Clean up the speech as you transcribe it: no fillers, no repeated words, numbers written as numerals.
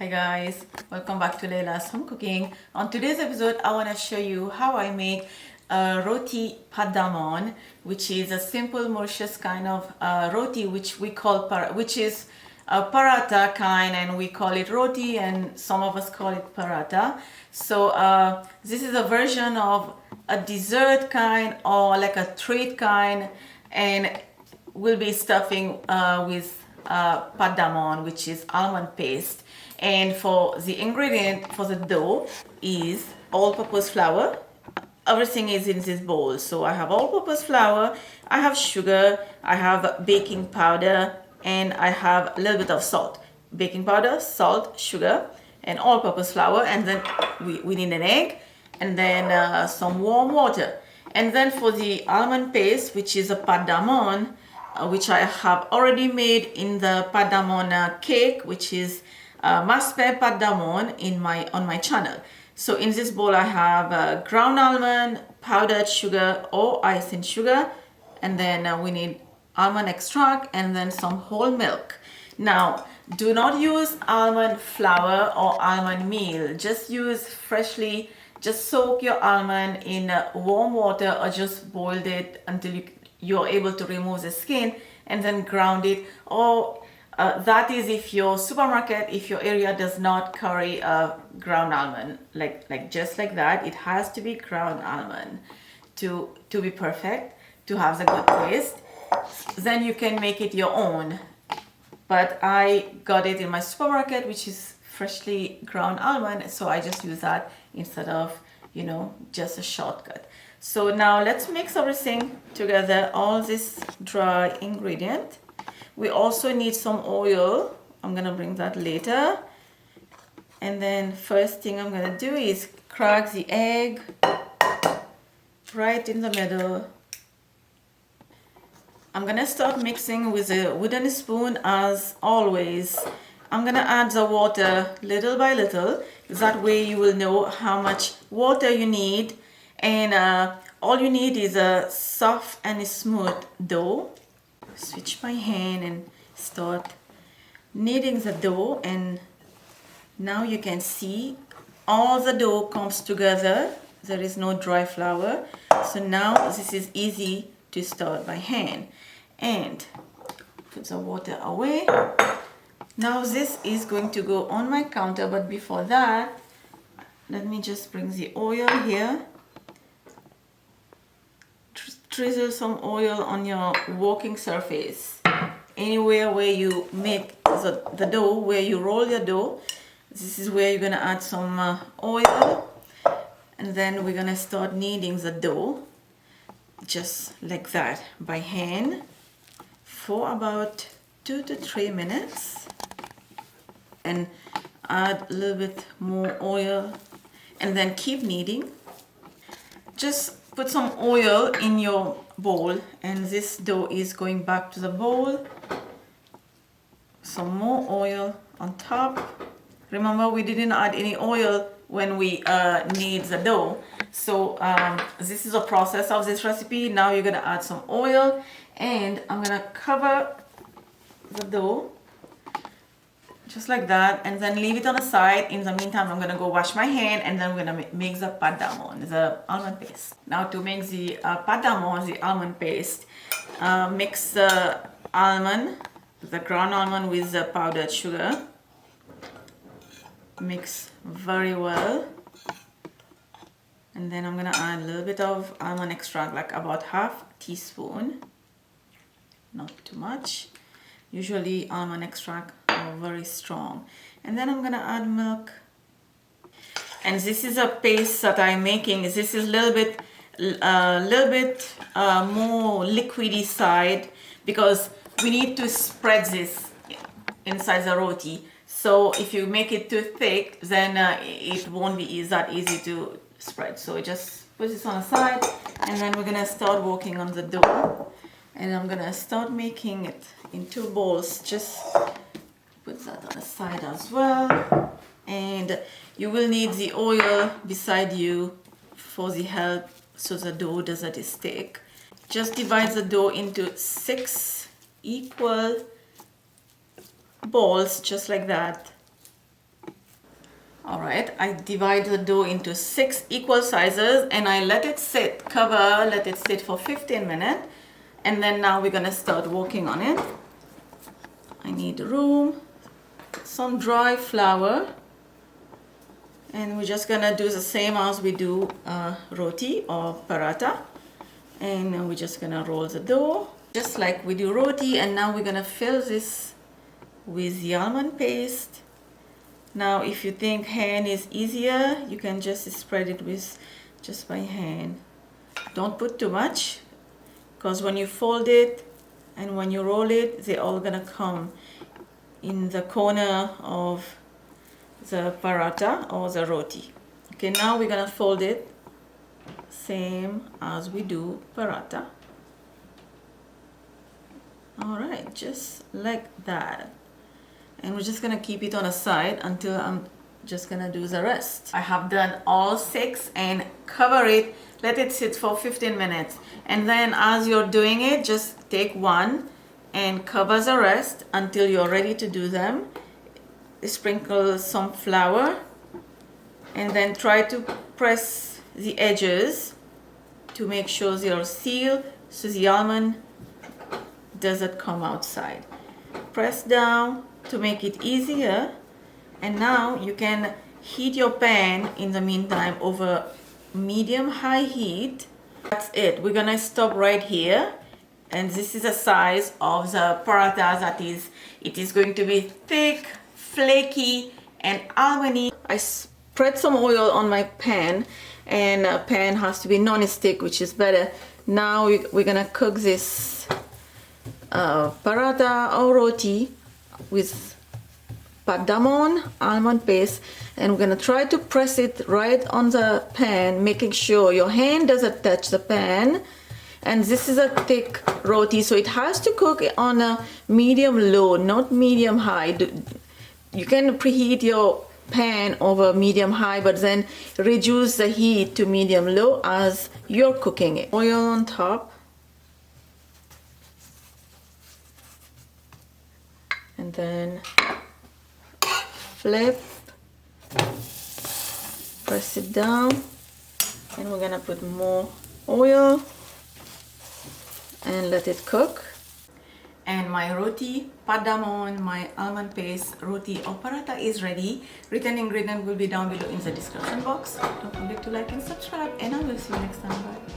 Hi guys, welcome back to Laila's Home Cooking. On today's episode, I want to show you how I make roti padamon, which is a simple Mauritius kind of roti, which we call which is a paratha kind, and we call it roti, and some of us call it paratha. So this is a version of a dessert kind or like a treat kind, and we'll be stuffing with padamon, which is almond paste. And for the ingredient for the dough is all-purpose flour. Everything is in this bowl. So I have all-purpose flour, I have sugar, I have baking powder, and I have a little bit of salt. Baking powder, salt, sugar, and all-purpose flour. And then we need an egg, and then some warm water. And then for the almond paste, which is a padamon, which I have already made in the padamon cake, which is maspe padamon on my channel. So in this bowl I have ground almond, powdered sugar or icing sugar, and then we need almond extract and then some whole milk. Now do not use almond flour or almond meal. Just use freshly, just soak your almond in warm water or just boil it until you're able to remove the skin, and then ground it. Or that is if your supermarket, if your area does not carry a ground almond, like just like that. It has to be ground almond to be perfect, to have the good taste. Then you can make it your own. But I got it in my supermarket, which is freshly ground almond, so I just use that instead of, you know, just a shortcut. So now let's mix everything together, all this dry ingredient. We also need some oil. I'm gonna bring that later. And then first thing I'm gonna do is crack the egg right in the middle. I'm gonna start mixing with a wooden spoon as always. I'm gonna add the water little by little. That way you will know how much water you need. And all you need is a soft and smooth dough. Switch my hand and start kneading the dough, and now you can see all the dough comes together. There is no dry flour. So now this is easy to start by hand. And put the water away. Now this is going to go on my counter, but before that, let me just bring the oil here. Drizzle some oil on your working surface. Anywhere where you make the dough, where you roll your dough, this is where you're gonna add some oil. And then we're gonna start kneading the dough, just like that, by hand, for about 2 to 3 minutes. And add a little bit more oil, and then keep kneading. Just put some oil in your bowl, and this dough is going back to the bowl. Some more oil on top. Remember, we didn't add any oil when we knead the dough. So this is a process of this recipe. Now you're gonna add some oil, and I'm gonna cover the dough just like that, and then leave it on the side. In the meantime, I'm gonna go wash my hand, and then we're gonna make the padamon, the almond paste. Now to make the padamon, the almond paste, mix the almond, the ground almond, with the powdered sugar. Mix very well, and then I'm gonna add a little bit of almond extract, like about half teaspoon, not too much. Usually almond extract are very strong. And then I'm gonna add milk. And this is a paste that I'm making. This is a little bit more liquidy side, because we need to spread this inside the roti. So if you make it too thick, then it won't be that easy to spread. So just put this on the side, and then we're gonna start working on the dough. And I'm gonna start making it in 2 bowls. Just put that on the side as well. And you will need the oil beside you for the help, so the dough doesn't stick. Just divide the dough into 6 equal balls, just like that. All right, I divide the dough into 6 equal sizes and I let it sit, let it sit for 15 minutes. And then now we're gonna start working on it. I need room, some dry flour, and we're just gonna do the same as we do roti or paratha. And we're just gonna roll the dough just like we do roti. And now we're gonna fill this with the almond paste. Now if you think hand is easier, you can just spread it with just by hand. Don't put too much, because when you fold it and when you roll it, they're all gonna come in the corner of the paratha or the roti. Okay, now we're gonna fold it same as we do paratha. All right, just like that. And we're just gonna keep it on a side until I'm just gonna do the rest. I have done all 6 and cover it, let it sit for 15 minutes. And then as you're doing it, just take one and cover the rest until you're ready to do them. Sprinkle some flour and then try to press the edges to make sure they're sealed so the almond doesn't come outside. Press down to make it easier. And now you can heat your pan in the meantime over medium-high heat. That's it. We're gonna stop right here. And this is the size of the paratha that it is going to be thick, flaky, and almondy. I spread some oil on my pan, and a pan has to be non-stick, which is better. Now we're gonna cook this paratha or roti with padamon, almond paste, and we're gonna try to press it right on the pan, making sure your hand doesn't touch the pan. And this is a thick roti, so it has to cook on a medium low, not medium high. You can preheat your pan over medium high, but then reduce the heat to medium low as you're cooking it. Oil on top. And then flip, press it down, and we're gonna put more oil and let it cook. And my roti padamon, my almond paste roti or paratha is ready. Written ingredient will be down below in the description box. Don't forget to like and subscribe, and I will see you next time. Bye.